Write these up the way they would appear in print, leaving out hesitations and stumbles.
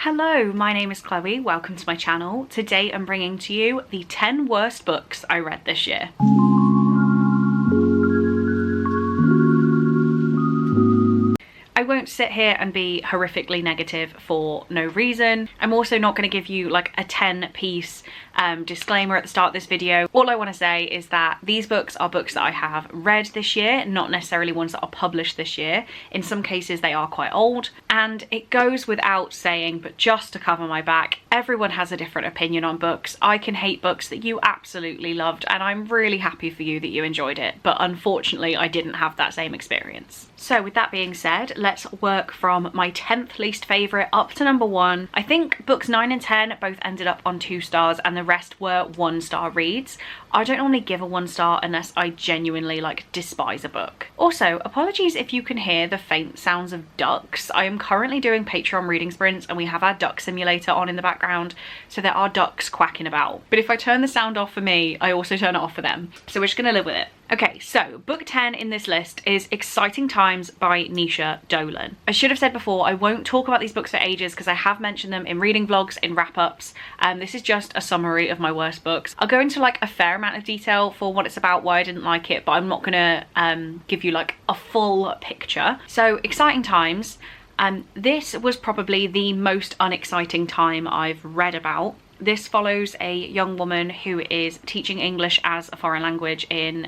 Hello, my name is Chloe. Welcome to my channel. Today I'm bringing to you the 10 worst books I read this year. I won't sit here and be horrifically negative for no reason. I'm also not going to give you like a 10-piece disclaimer at the start of this video. All I want to say is that these books are books that I have read this year, not necessarily ones that are published this year. In some cases they are quite old, and it goes without saying, but just to cover my back, everyone has a different opinion on books. I can hate books that you absolutely loved, and I'm really happy for you that you enjoyed it, but unfortunately I didn't have that same experience. So with that being said, let's work from my 10th least favourite up to number 1. I think books 9 and 10 both ended up on 2 stars and the rest were 1-star reads. I don't normally give a 1 star unless I genuinely like despise a book. Also, apologies if you can hear the faint sounds of ducks. I am currently doing Patreon reading sprints and we have our duck simulator on in the background, so there are ducks quacking about. But if I turn the sound off for me, I also turn it off for them. So we're just gonna live with it. Okay, so book 10 in this list is Exciting Times by Nisha Dolan. I should have said before, I won't talk about these books for ages because I have mentioned them in reading vlogs, in wrap-ups. This is just a summary of my worst books. I'll go into like a fair amount of detail for what it's about, why I didn't like it, but I'm not gonna give you like a full picture. So Exciting Times, this was probably the most unexciting time I've read about. This follows a young woman who is teaching English as a foreign language in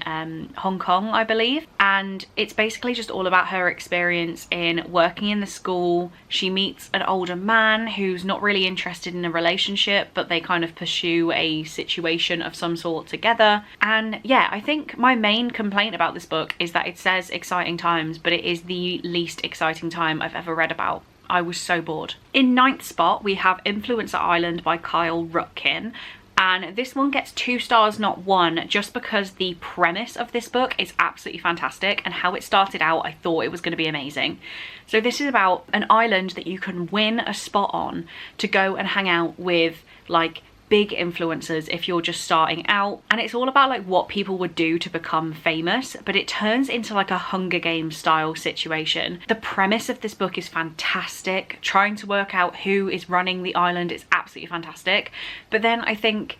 Hong Kong, I believe. And it's basically just all about her experience in working in the school. She meets an older man who's not really interested in a relationship, but they kind of pursue a situation of some sort together. And yeah, I think my main complaint about this book is that it says Exciting Times, but it is the least exciting time I've ever read about. I was so bored. In 9th spot, we have Influencer Island by Kyle Rutkin. And this one gets 2 stars, not 1, just because the premise of this book is absolutely fantastic, and how it started out, I thought it was going to be amazing. So this is about an island that you can win a spot on to go and hang out with like big influencers if you're just starting out, and it's all about like what people would do to become famous, but it turns into like a Hunger Games style situation. The premise of this book is fantastic. Trying to work out who is running the island is absolutely fantastic, but then I think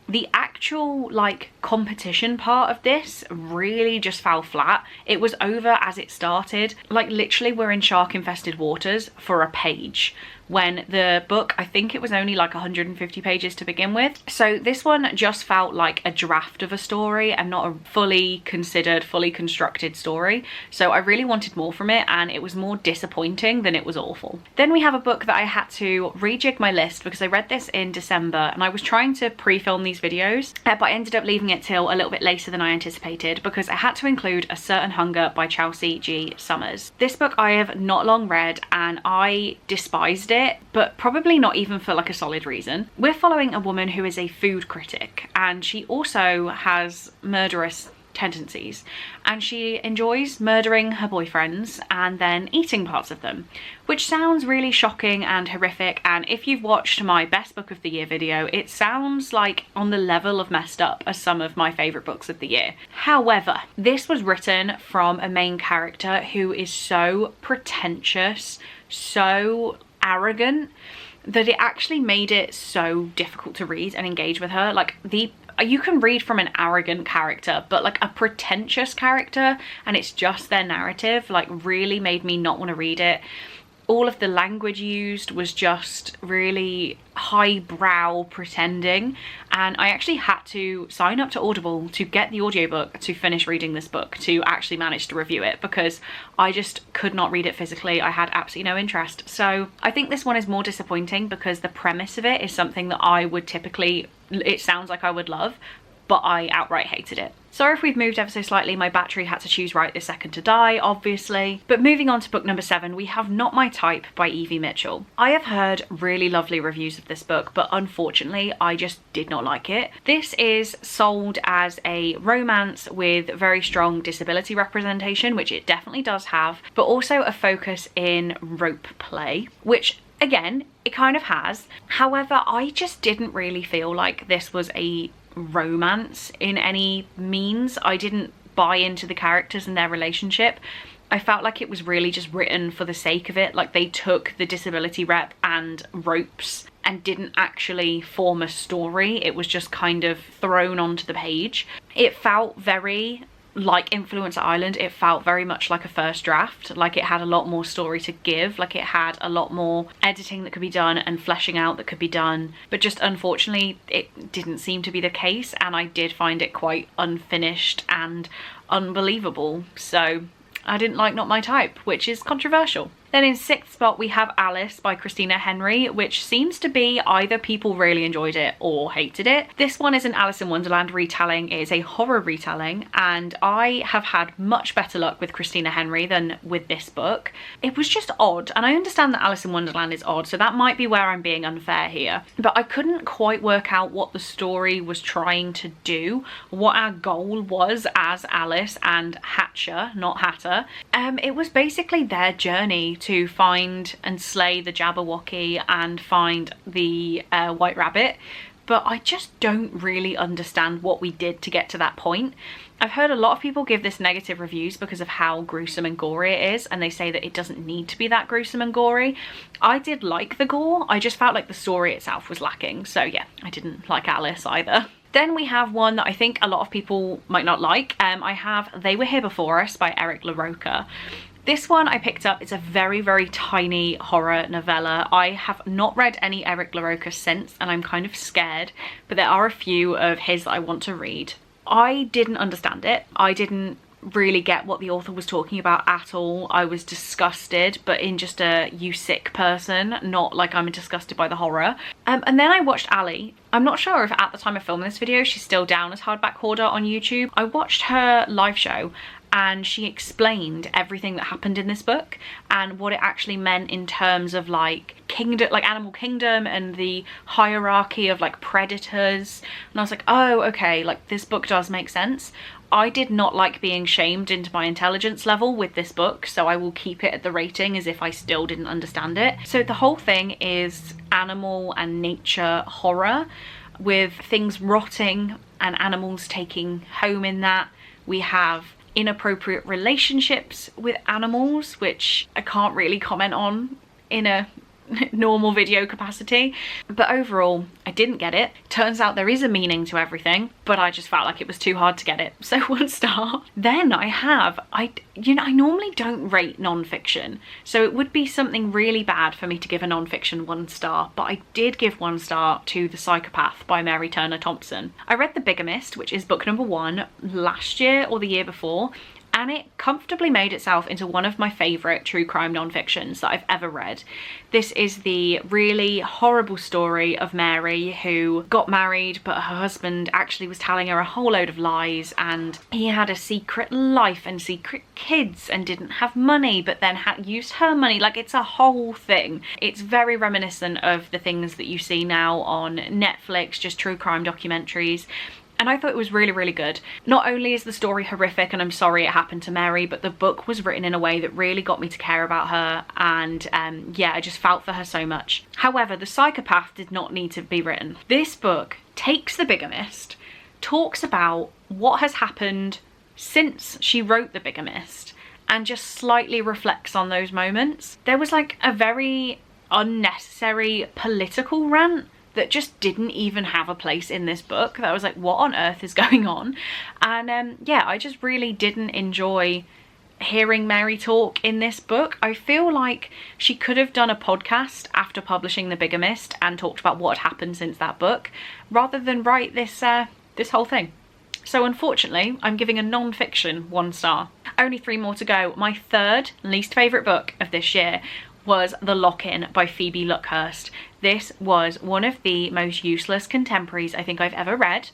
the actual like competition part of this really just fell flat. It was over as it started. Like literally we're in shark infested waters for a page, when the book, I think it was only like 150 pages to begin with. So this one just felt like a draft of a story and not a fully considered, fully constructed story. So I really wanted more from it, and it was more disappointing than it was awful. Then we have a book that I had to rejig my list because I read this in December and I was trying to pre-film these videos, but I ended up leaving it till a little bit later than I anticipated because I had to include A Certain Hunger by Chelsea G. Summers. This book I have not long read and I despised it, but probably not even for like a solid reason. We're following a woman who is a food critic, and she also has murderous tendencies, and she enjoys murdering her boyfriends and then eating parts of them, which sounds really shocking and horrific. And if you've watched my best book of the year video, it sounds like on the level of messed up as some of my favorite books of the year. However, this was written from a main character who is so pretentious, so arrogant, that it actually made it so difficult to read and engage with her. Like you can read from an arrogant character, but like a pretentious character, and it's just their narrative, like really made me not want to read it. All of the language used was just really highbrow pretending, and I actually had to sign up to Audible to get the audiobook to finish reading this book to actually manage to review it, because I just could not read it physically. I had absolutely no interest. So I think this one is more disappointing because the premise of it is something that I would typically, it sounds like I would love, but I outright hated it. Sorry if we've moved ever so slightly, my battery had to choose right this second to die, obviously. But moving on to book number 7, we have Not My Type by Evie Mitchell. I have heard really lovely reviews of this book, but unfortunately I just did not like it. This is sold as a romance with very strong disability representation, which it definitely does have, but also a focus in rope play, which again, it kind of has. However, I just didn't really feel like this was a romance in any means. I didn't buy into the characters and their relationship. I felt like it was really just written for the sake of it. Like they took the disability rep and ropes and didn't actually form a story. It was just kind of thrown onto the page. It felt very like Influencer Island. It felt very much like a first draft. Like it had a lot more story to give. Like it had a lot more editing that could be done and fleshing out that could be done. But just unfortunately, it didn't seem to be the case. And I did find it quite unfinished and unbelievable. So I didn't like Not My Type, which is controversial. Then in 6th spot, we have Alice by Christina Henry, which seems to be either people really enjoyed it or hated it. This one is an Alice in Wonderland retelling. It is a horror retelling, and I have had much better luck with Christina Henry than with this book. It was just odd, and I understand that Alice in Wonderland is odd, so that might be where I'm being unfair here. But I couldn't quite work out what the story was trying to do, what our goal was as Alice and Hatcher, not Hatter. It was basically their journey to find and slay the Jabberwocky and find the White Rabbit, but I just don't really understand what we did to get to that point. I've heard a lot of people give this negative reviews because of how gruesome and gory it is, and they say that it doesn't need to be that gruesome and gory. I did like the gore, I just felt like the story itself was lacking, so yeah, I didn't like Alice either. Then we have one that I think a lot of people might not like. I have They Were Here Before Us by Eric LaRocca. This one I picked up. It's a very, very tiny horror novella. I have not read any Eric LaRocca since, and I'm kind of scared, but there are a few of his that I want to read. I didn't understand it. I didn't really get what the author was talking about at all. I was disgusted, but in just a you sick person, not like I'm disgusted by the horror. And then I watched Ali. I'm not sure if at the time of filming this video she's still down as Hardback Hoarder on YouTube. I watched her live show and she explained everything that happened in this book and what it actually meant in terms of like kingdom, like animal kingdom, and the hierarchy of like predators. And I was like, oh, okay, like this book does make sense. I did not like being shamed into my intelligence level with this book, so I will keep it at the rating as if I still didn't understand it. So the whole thing is animal and nature horror with things rotting and animals taking home in that. We have inappropriate relationships with animals, which I can't really comment on in a normal video capacity, but overall I didn't get it. Turns out there is a meaning to everything, but I just felt like it was too hard to get it, so 1 star. Then I normally don't rate non-fiction, so it would be something really bad for me to give a non-fiction 1 star, but I did give 1 star to The Psychopath by Mary Turner Thompson. I read The Bigamist, which is book number 1, last year or the year before, and it comfortably made itself into one of my favourite true crime non-fictions that I've ever read. This is the really horrible story of Mary, who got married but her husband actually was telling her a whole load of lies, and he had a secret life and secret kids and didn't have money but then had used her money. Like, it's a whole thing. It's very reminiscent of the things that you see now on Netflix, just true crime documentaries. And I thought it was really, really good. Not only is the story horrific and I'm sorry it happened to Mary, but the book was written in a way that really got me to care about her, and yeah, I just felt for her so much. However, The Psychopath did not need to be written. This book takes The Bigamist, talks about what has happened since she wrote The Bigamist, and just slightly reflects on those moments. There was like a very unnecessary political rant that just didn't even have a place in this book. That was like, what on earth is going on? And yeah, I just really didn't enjoy hearing Mary talk in this book. I feel like she could have done a podcast after publishing The Bigamist and talked about what had happened since that book, rather than write this this whole thing. So unfortunately, I'm giving a non-fiction 1 star. Only 3 more to go. My 3rd least favourite book of this year was The Lockin by Phoebe Luckhurst. This was one of the most useless contemporaries I think I've ever read.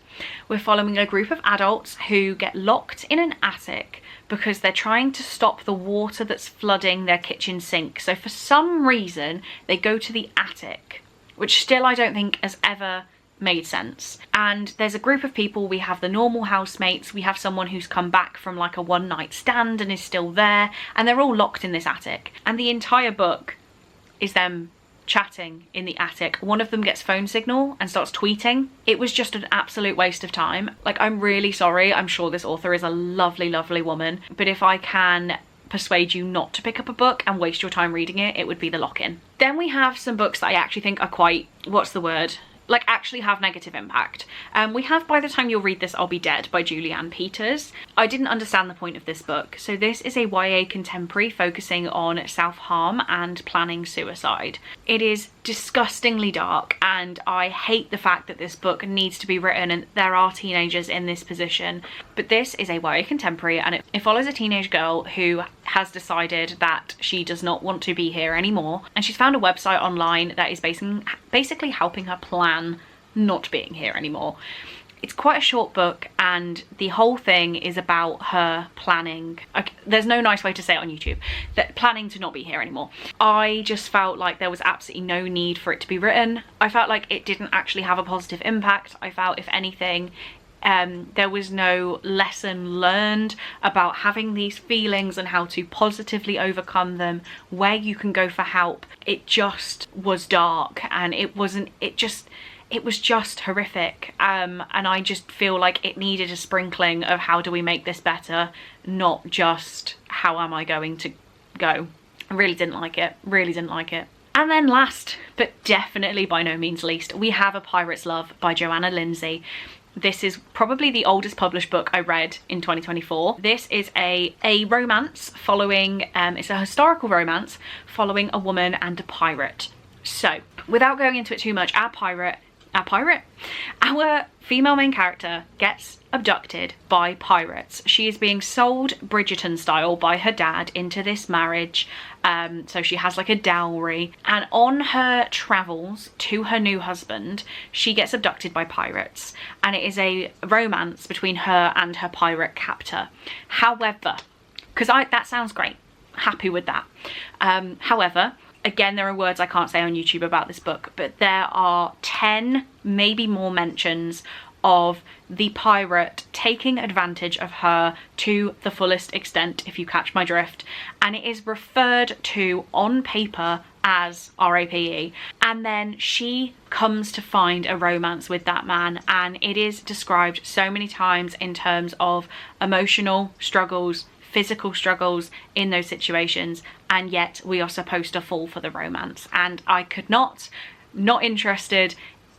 We're following a group of adults who get locked in an attic because they're trying to stop the water that's flooding their kitchen sink. So for some reason, they go to the attic, which still I don't think has ever made sense. And there's a group of people. We have the normal housemates, we have someone who's come back from like a one-night stand and is still there, and they're all locked in this attic. And the entire book is them chatting in the attic. One of them gets phone signal and starts tweeting. It was just an absolute waste of time. Like, I'm really sorry. I'm sure this author is a lovely, lovely woman, but if I can persuade you not to pick up a book and waste your time reading it, it would be the Lockin. Then we have some books that I actually think are quite, what's the word? Like actually have negative impact. We have By the Time You'll Read This, I'll Be Dead by Julianne Peters. I didn't understand the point of this book. So this is a YA contemporary focusing on self-harm and planning suicide. It is disgustingly dark, and I hate the fact that this book needs to be written and there are teenagers in this position. But this is a YA contemporary, and it follows a teenage girl who has decided that she does not want to be here anymore, and she's found a website online that is basically helping her plan not being here anymore. It's quite a short book, and the whole thing is about her planning. Okay, there's no nice way to say it on YouTube. That planning to not be here anymore. I just felt like there was absolutely no need for it to be written. I felt like it didn't actually have a positive impact. I felt, if anything, there was no lesson learned about having these feelings and how to positively overcome them, where you can go for help. It just was dark, and it was just horrific, and I just feel like it needed a sprinkling of how do we make this better, not just how am I going to go. I really didn't like it, really didn't like it. And then last, but definitely by no means least, we have A Pirate's Love by Joanna Lindsey. This is probably the oldest published book I read in 2024. This is a romance following, it's a historical romance following a woman and a pirate. So, without going into it too much, our female main character gets abducted by pirates. She is being sold Bridgerton style by her dad into this marriage. So she has like a dowry, and on her travels to her new husband, she gets abducted by pirates, and it is a romance between her and her pirate captor. However, because that sounds great, happy with that. However, again, there are words I can't say on YouTube about this book, but there are 10, maybe more mentions of the pirate taking advantage of her to the fullest extent, if you catch my drift. And it is referred to on paper as RAPE. And then she comes to find a romance with that man, and it is described so many times in terms of emotional struggles, physical struggles in those situations, and yet we are supposed to fall for the romance. And I could not interested.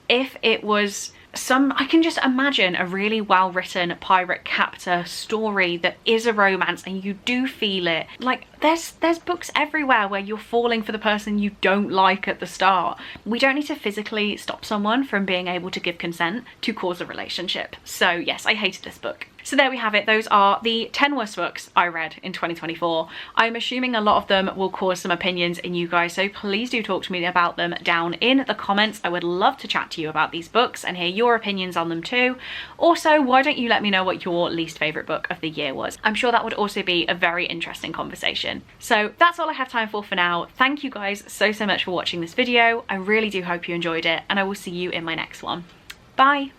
If it was I can just imagine a really well written pirate captor story that is a romance and you do feel it. Like there's books everywhere where you're falling for the person you don't like at the start. We don't need to physically stop someone from being able to give consent to cause a relationship. So yes, I hated this book. So there we have it. Those are the 10 worst books I read in 2024. I'm assuming a lot of them will cause some opinions in you guys, so please do talk to me about them down in the comments. I would love to chat to you about these books and hear your opinions on them too. Also, why don't you let me know what your least favourite book of the year was? I'm sure that would also be a very interesting conversation. So that's all I have time for now. Thank you guys so much for watching this video. I really do hope you enjoyed it, and I will see you in my next one. Bye!